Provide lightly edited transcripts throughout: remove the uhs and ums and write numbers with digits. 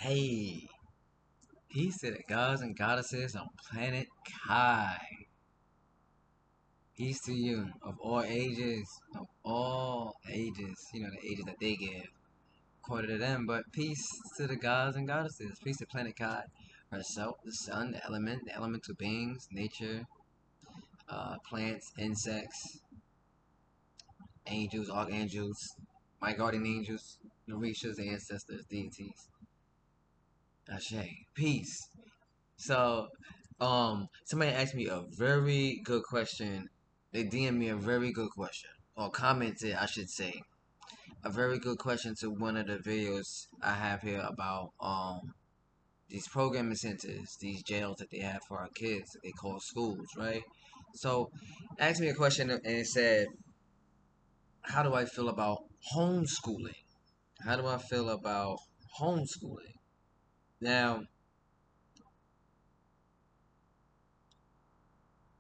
Hey, peace to the gods and goddesses on planet Kai. Peace to you of all ages, of all ages. You know, the ages that they give, according to them. But peace to the gods and goddesses. Peace to planet Kai herself, the sun, the elemental beings, nature, plants, insects, angels, archangels, my guardian angels, Orishas, ancestors, deities. Ashe. Peace. So, somebody asked me a very good question. They DM me a very good question, or commented, I should say, a very good question to one of the videos I have here about these programming centers, these jails that they have for our kids that they call schools, right? So, asked me a question and it said, "How do I feel about homeschooling? How do I feel about homeschooling?" Now,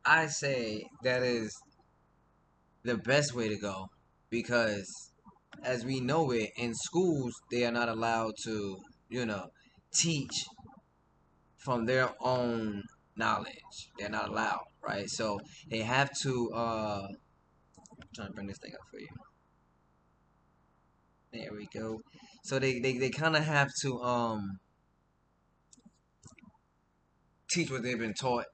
I say that is the best way to go because as we know it in schools they are not allowed to teach from their own knowledge. They're not allowed, right? So they have to I'm trying to bring this thing up for you. There we go. So they kind of have to teach what they've been taught.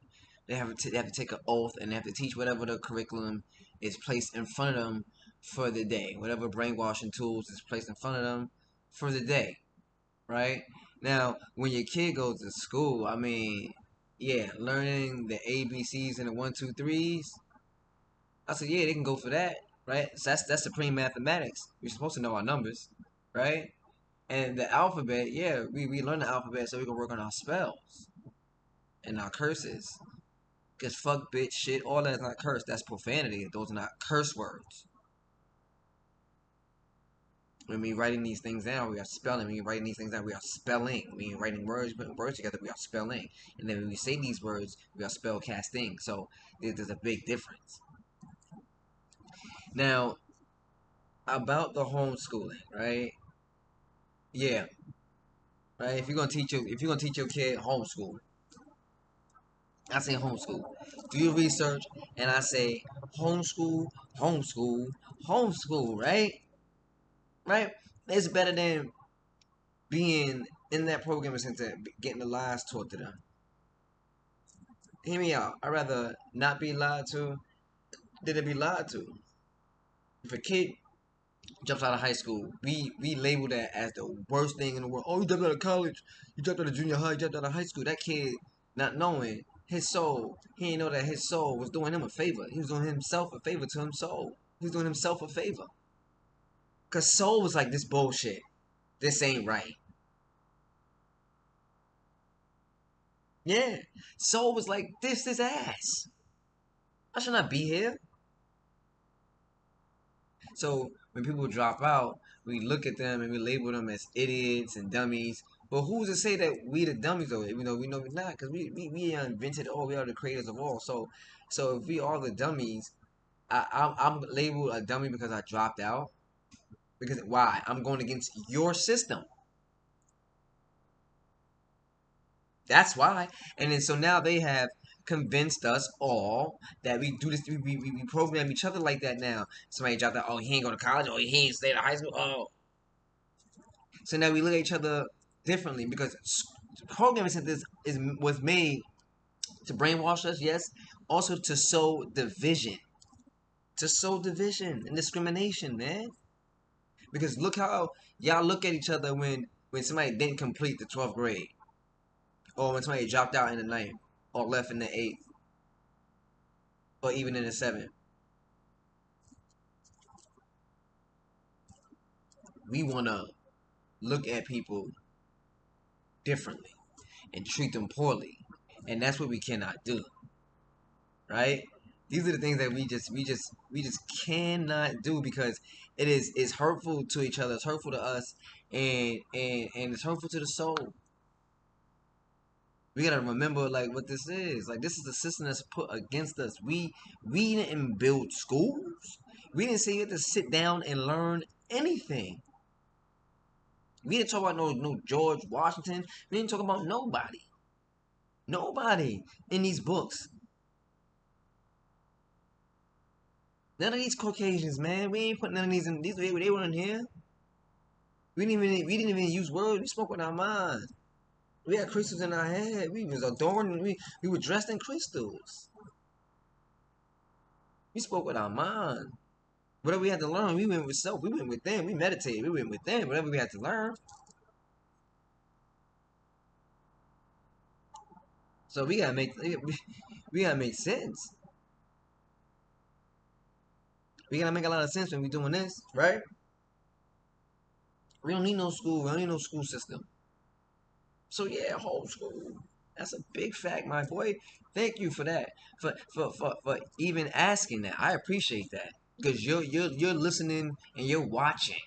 They have to take an oath and they have to teach whatever the curriculum is placed in front of them for the day. Whatever brainwashing tools is placed in front of them for the day, right? Now, when your kid goes to school, I mean, yeah, learning the ABCs and the one, two, threes. I said, yeah, they can go for that, right? So that's supreme mathematics. We're supposed to know our numbers, right? And the alphabet, yeah, we learn the alphabet so we can work on our spells and our curses. Because fuck, bitch, shit, all that is not curse. That's profanity. Those are not curse words. When we writing these things down, we are spelling. When we writing these things down, we are spelling. When we writing words, putting words together, we are spelling. And then when we say these words, we are spell casting. So there's a big difference. Now, about the homeschooling, right? Yeah, right. If you're gonna teach your kid homeschool, I say homeschool. Do your research, and I say homeschool, homeschool, homeschool. Right, right. It's better than being in that programming center, getting the lies taught to them. Hear me out. I'd rather not be lied to than to be lied to. If a kid jumps out of high school, we label that as the worst thing in the world. Oh, you jumped out of college, you jumped out of junior high, you jumped out of high school. That kid, not knowing his soul, he didn't know that his soul was doing him a favor. He was doing himself a favor to his soul. He was doing himself a favor. Cause soul was like, this bullshit. This ain't right. Yeah. Soul was like, this is ass. I should not be here. So when people drop out, we look at them and we label them as idiots and dummies. But who's to say that we the dummies though? Even though we know we're not, because we invented all. We are the creators of all. So if we are the dummies, I'm labeled a dummy because I dropped out. Because why? I'm going against your system. That's why. And then so now they have convinced us all that we do this. We program each other like that now. Somebody dropped out. Oh, he ain't going to college. Oh, he ain't stay to high school. Oh, so now we look at each other differently because programming centers was made to brainwash us, yes, also to sow division, and discrimination, man. Because look how y'all look at each other when somebody didn't complete the 12th grade, or when somebody dropped out in the ninth, or left in the eighth, or even in the seventh. We wanna look at people differently and treat them poorly, and that's what we cannot do, right? These are the things that we just cannot do because it's hurtful to each other, it's hurtful to us, and it's hurtful to the soul. We gotta remember like what this is. Like this is the system that's put against us. We didn't build schools. We didn't say you have to sit down and learn anything. We didn't talk about no George Washington. We didn't talk about nobody. Nobody in these books. None of these Caucasians, man. We ain't put none of these in these. They weren't here. We didn't even use words. We spoke with our minds. We had crystals in our head. We was adorned. We were dressed in crystals. We spoke with our mind. Whatever we had to learn, we went with self. We went with them. We meditated. We went with them. Whatever we had to learn. So we gotta make sense. We gotta make a lot of sense when we doing this, right? We don't need no school. We don't need no school system. So yeah, homeschool. That's a big fact, my boy. Thank you for that. For even asking that. I appreciate that. Because you're listening and you're watching.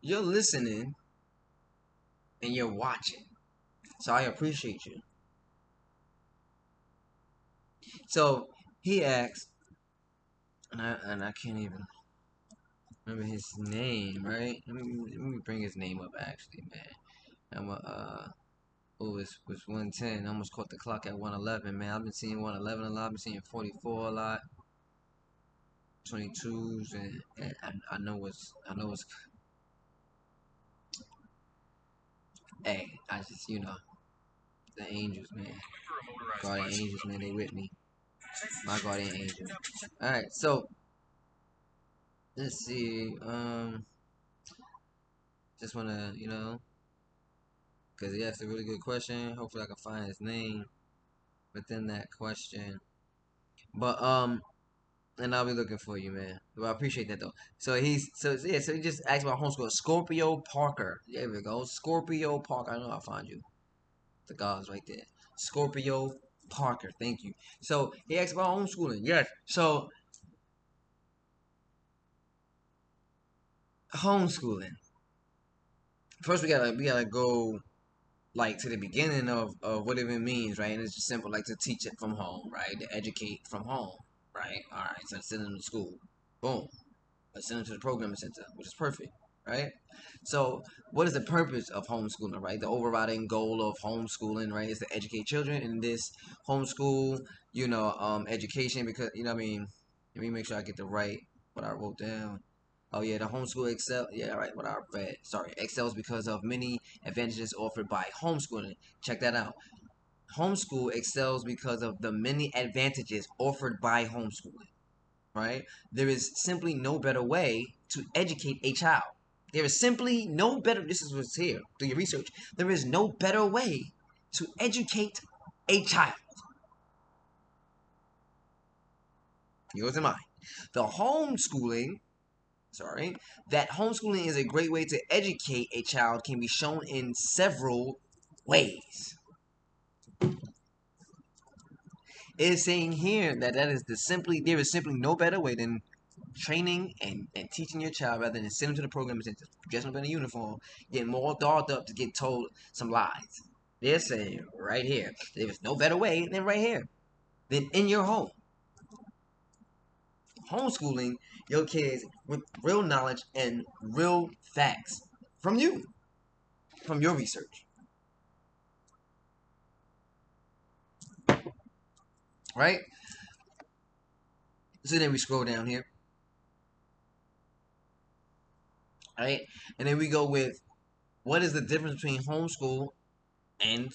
You're listening and you're watching. So I appreciate you. So he asked, and I can't even remember his name, right? Let me bring his name up actually, man. I'm oh, it's 110. I almost caught the clock at 111, man. I've been seeing 111 a lot. I've been seeing 44 a lot, 22s, and I know it's. Hey, I just the angels, man. Guardian angels, man. They with me. My guardian angel. All right, so let's see. Just wanna because he asked a really good question. Hopefully, I can find his name within that question. But and I'll be looking for you, man. Well, I appreciate that though. So he just asked about homeschool. Scorpio Parker. There we go. Scorpio Parker. I know I'll find you. The gods right there. Scorpio Parker. Thank you. So he asked about homeschooling. Yes. So homeschooling. First we gotta go like to the beginning of what it even means, right? And it's just simple, like to teach it from home, right? To educate from home, right? All right, so send them to school. Boom. Let's send them to the programming center, which is perfect, right? So, what is the purpose of homeschooling, right? The overriding goal of homeschooling, right, is to educate children in this homeschool, education. Because what I mean, let me make sure I get the right what I wrote down. Oh yeah, the homeschool excel. Yeah, right. What I read. Sorry, excels because of many advantages offered by homeschooling. Check that out. Homeschool excels because of the many advantages offered by homeschooling. Right? There is simply no better way to educate a child. There is simply no better. This is what's here. Do your research. There is no better way to educate a child. Yours and mine. The homeschooling sorry, that homeschooling is a great way to educate a child can be shown in several ways. It is saying here that there is simply no better way than training and teaching your child rather than send them to the program and dressing them in a uniform, getting more dolled up to get told some lies. They're saying right here, there is no better way than right here, than in your home. Homeschooling your kids with real knowledge and real facts from you, from your research. Right? So then we scroll down here, right? And then we go with what is the difference between homeschool and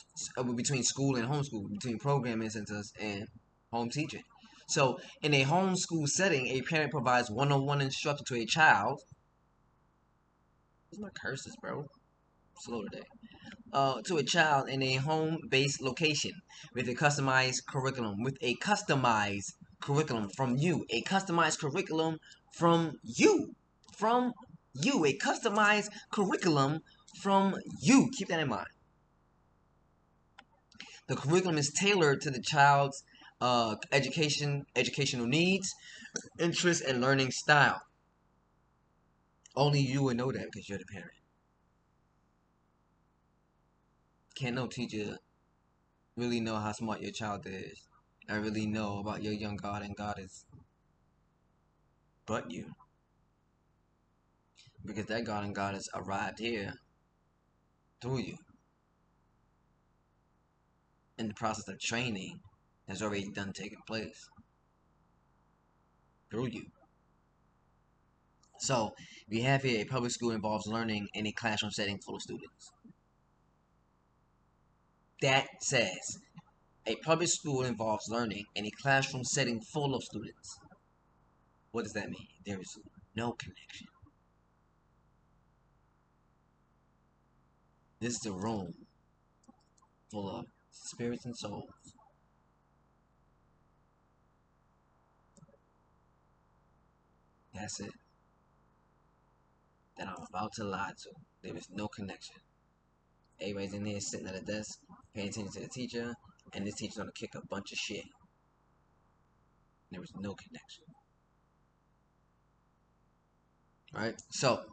between school and homeschool, between programming centers and home teaching. So in a homeschool setting, a parent provides one-on-one instruction to a child. Where's my curses, bro? Slow today. To a child in a home-based location with a customized curriculum, from you, a customized curriculum from you, from you, a customized curriculum from you. Keep that in mind. The curriculum is tailored to the child's educational needs, interests, and learning style. Only you would know that because you're the parent. Can't no teacher really know how smart your child is. I really know about your young God and goddess but you. because that God and Goddess arrived here through you in the process of training has already done taken place through you. So we have here a public school involves learning in a classroom setting full of students. That says a public school involves learning in a classroom setting full of students. What does that mean? There is no connection. This is a room full of spirits and souls. That's it. That I'm about to lie to. There is no connection. Everybody's in there sitting at a desk, paying attention to the teacher, and this teacher's gonna kick a bunch of shit. There was no connection. Right? So,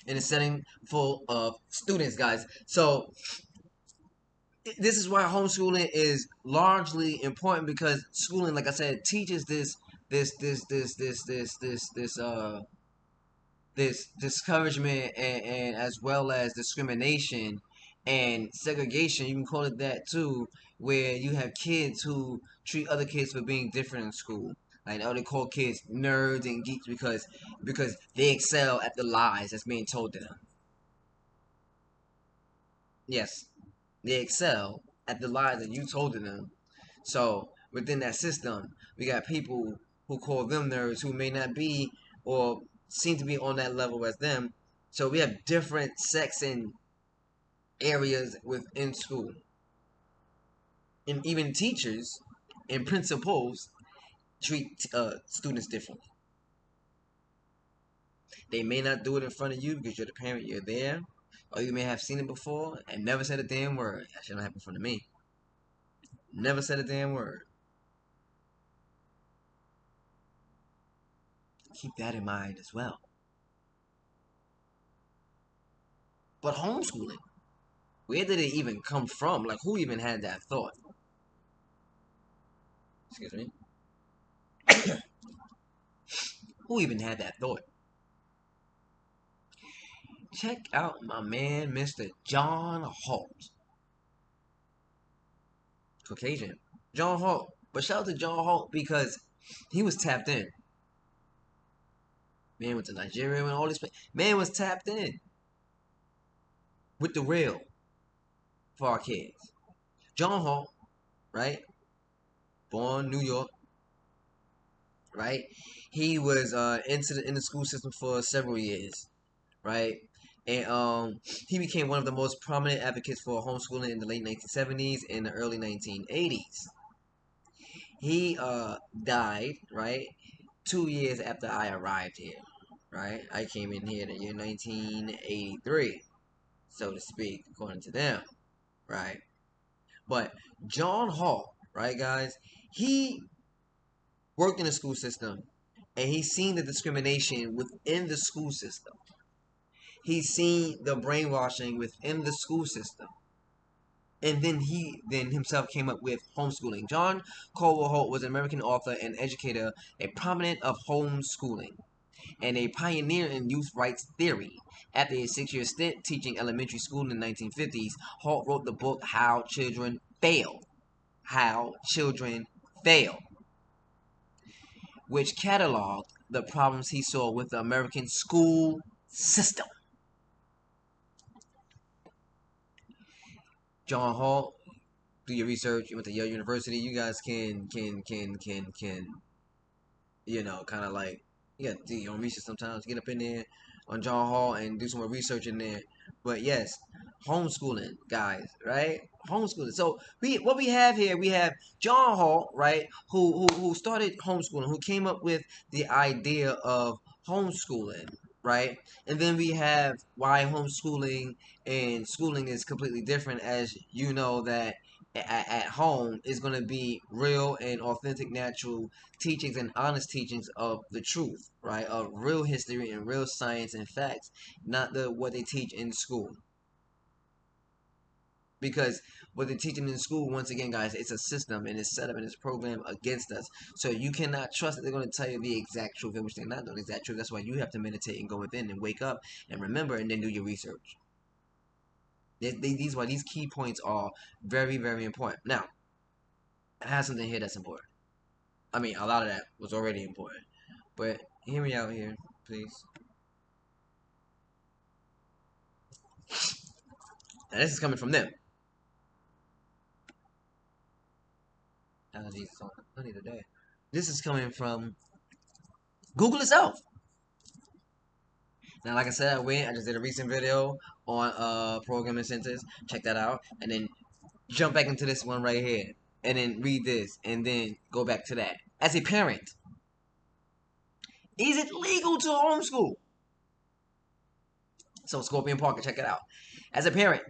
in a setting full of students, guys. So, this is why homeschooling is largely important because schooling, like I said, teaches this discouragement and as well as discrimination and segregation. You can call it that too, where you have kids who treat other kids for being different in school. Like they call kids nerds and geeks because they excel at the lies that's being told to them. Yes, they excel at the lies that you told to them. So within that system, we got people who call them nerds who may not be or seem to be on that level as them. So we have different sects and areas within school. And even teachers and principals treat students differently. They may not do it in front of you because you're the parent, you're there, or you may have seen it before and never said a damn word. That should not happen in front of me. Never said a damn word. Keep that in mind as well. But homeschooling, where did it even come from? Like, who even had that thought? Excuse me. Who even had that thought? Check out my man, Mr. John Holt. Caucasian. John Holt. But shout out to John Holt because he was tapped in. Man went to Nigeria and all this. Man was tapped in with the real for our kids. John Holt, right? Born New York, right? He was in the school system for several years, right? And he became one of the most prominent advocates for homeschooling in the late 1970s and the early 1980s. He died, right, 2 years after I arrived here, right? I came in here in the year 1983, so to speak, according to them, right? But John Hall, right, guys, he worked in the school system and he's seen the discrimination within the school system. He's seen the brainwashing within the school system. And then he himself came up with homeschooling. John Colwell Holt was an American author and educator, a proponent of homeschooling, and a pioneer in youth rights theory. After a 6-year stint teaching elementary school in the 1950s, Holt wrote the book How Children Fail. How Children Fail, which cataloged the problems he saw with the American school system. John Hall, do your research. You went to Yale University. You guys can kind of like you got to do your own research sometimes. Get up in there on John Hall and do some more research in there. But yes, homeschooling, guys, right? Homeschooling. So what we have here, we have John Hall, right, who started homeschooling, who came up with the idea of homeschooling, right? And then we have why homeschooling and schooling is completely different, as you know that at home is going to be real and authentic, natural teachings and honest teachings of the truth, right? Of real history and real science and facts, not what they teach in school. Because what they're teaching in school, once again, guys, it's a system and it's set up and it's programmed against us. So you cannot trust that they're going to tell you the exact truth, which they're not doing the exact truth. That's why you have to meditate and go within and wake up and remember and then do your research. These key points are very, very important. Now, I have something here that's important. I mean, a lot of that was already important. But hear me out here, please. Now, this is coming from them. Allergies on honey today. This is coming from Google itself. Now, like I said, I just did a recent video on programming centers. Check that out. And then jump back into this one right here. And then read this. And then go back to that. As a parent, is it legal to homeschool? So Scorpion Parker, check it out. As a parent,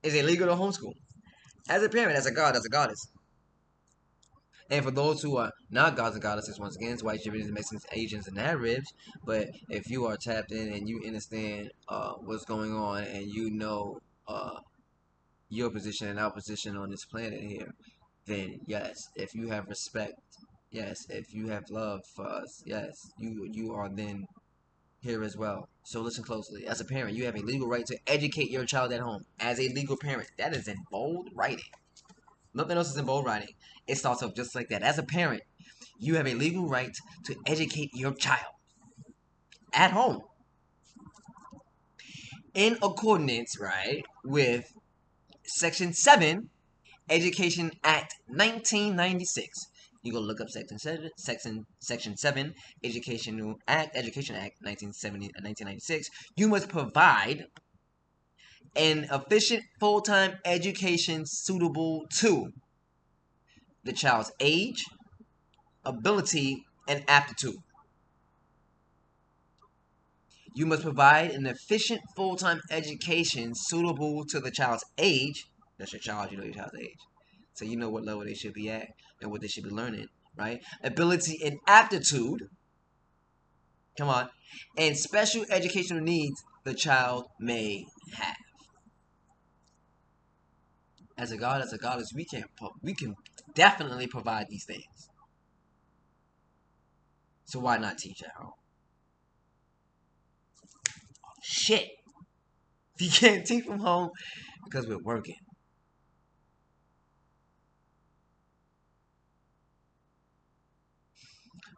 is it legal to homeschool? As a parent, as a god, as a goddess. And for those who are not gods and goddesses, once again, it's white, Japanese, Mexicans, Asians, and Arabs. But if you are tapped in and you understand what's going on and you know your position and our position on this planet here, then yes, if you have respect, yes, if you have love for us, yes, you are then here as well. So listen closely. As a parent, you have a legal right to educate your child at home. As a legal parent, that is in bold writing. Nothing else is in bold writing. It starts off just like that. As a parent, you have a legal right to educate your child at home in accordance, right, with Section 7, Education Act 1996. You go look up Section 7, Education Act 1996. You must provide an efficient full-time education suitable to the child's age, ability, and aptitude. You must provide an efficient full-time education suitable to the child's age. That's your child, you know your child's age. So you know what level they should be at and what they should be learning, right? Ability and aptitude. Come on. And special educational needs the child may have. As a god, as a goddess, we can definitely provide these things. So why not teach at home? Shit. You can't teach from home because we're working.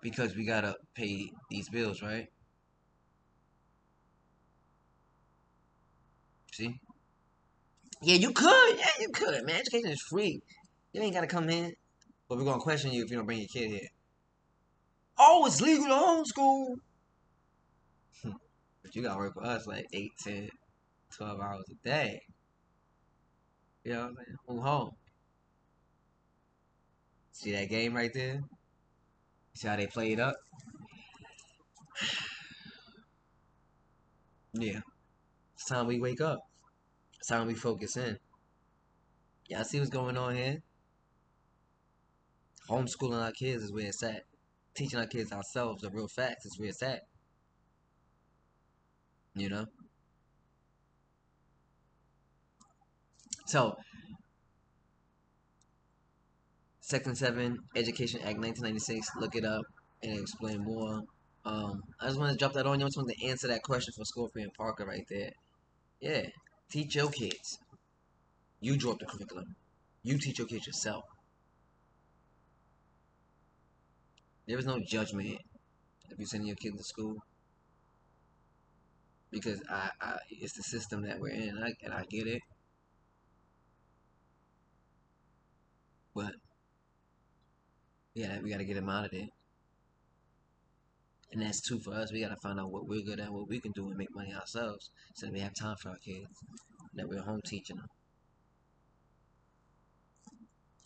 Because we gotta pay these bills, right? See? Yeah, you could. Yeah, you could. Man, education is free. You ain't gotta come in. But we're gonna question you if you don't bring your kid here. Oh, it's legal to homeschool. But you gotta work for us like 8, 10, 12 hours a day. You know what I'm saying? Move home. See that game right there? See how they play it up? Yeah. It's time we wake up. It's time we focus in. Y'all see what's going on here? Homeschooling our kids is where it's at. Teaching our kids ourselves the real facts is where it's at. You know? So, Section 7, Education Act 1996, look it up and explain more. I just want to drop that on you. I just want to answer that question for Scorpion Parker right there. Yeah, teach your kids. You draw up the curriculum. You teach your kids yourself. There is no judgment if you're sending your kids to school because it's the system that we're in, and I get it. But yeah, we gotta get them out of there. And that's too for us. We gotta find out what we're good at, what we can do, and make money ourselves, so that we have time for our kids. That we're home teaching them.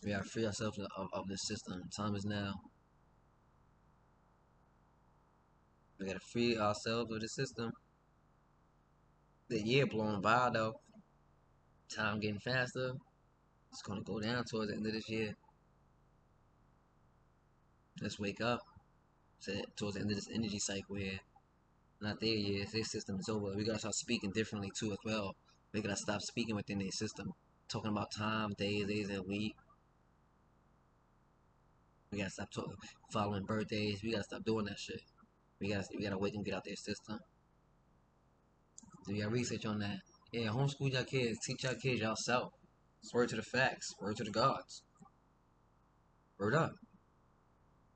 We gotta free ourselves of this system. Time is now. We gotta free ourselves of the system. The year blowing by though. Time getting faster. It's gonna go down towards the end of this year. Let's wake up towards the end of this energy cycle here. Not their years. Their system is over. We gotta start speaking differently too as well. We gotta stop speaking within their system talking about time, days, and week. We gotta stop talking, following birthdays. We gotta stop doing that shit. We gotta wait and get out their system. Do you got research on that? Yeah, homeschool your kids, teach your kids yourself. Word to the facts, word to the gods. Word up.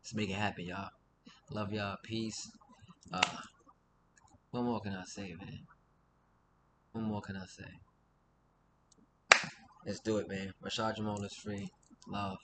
Let's make it happen, y'all. Love y'all. Peace. Uh, what more can I say, man? What more can I say? Let's do it, man. Rashad Jamal is free. Love.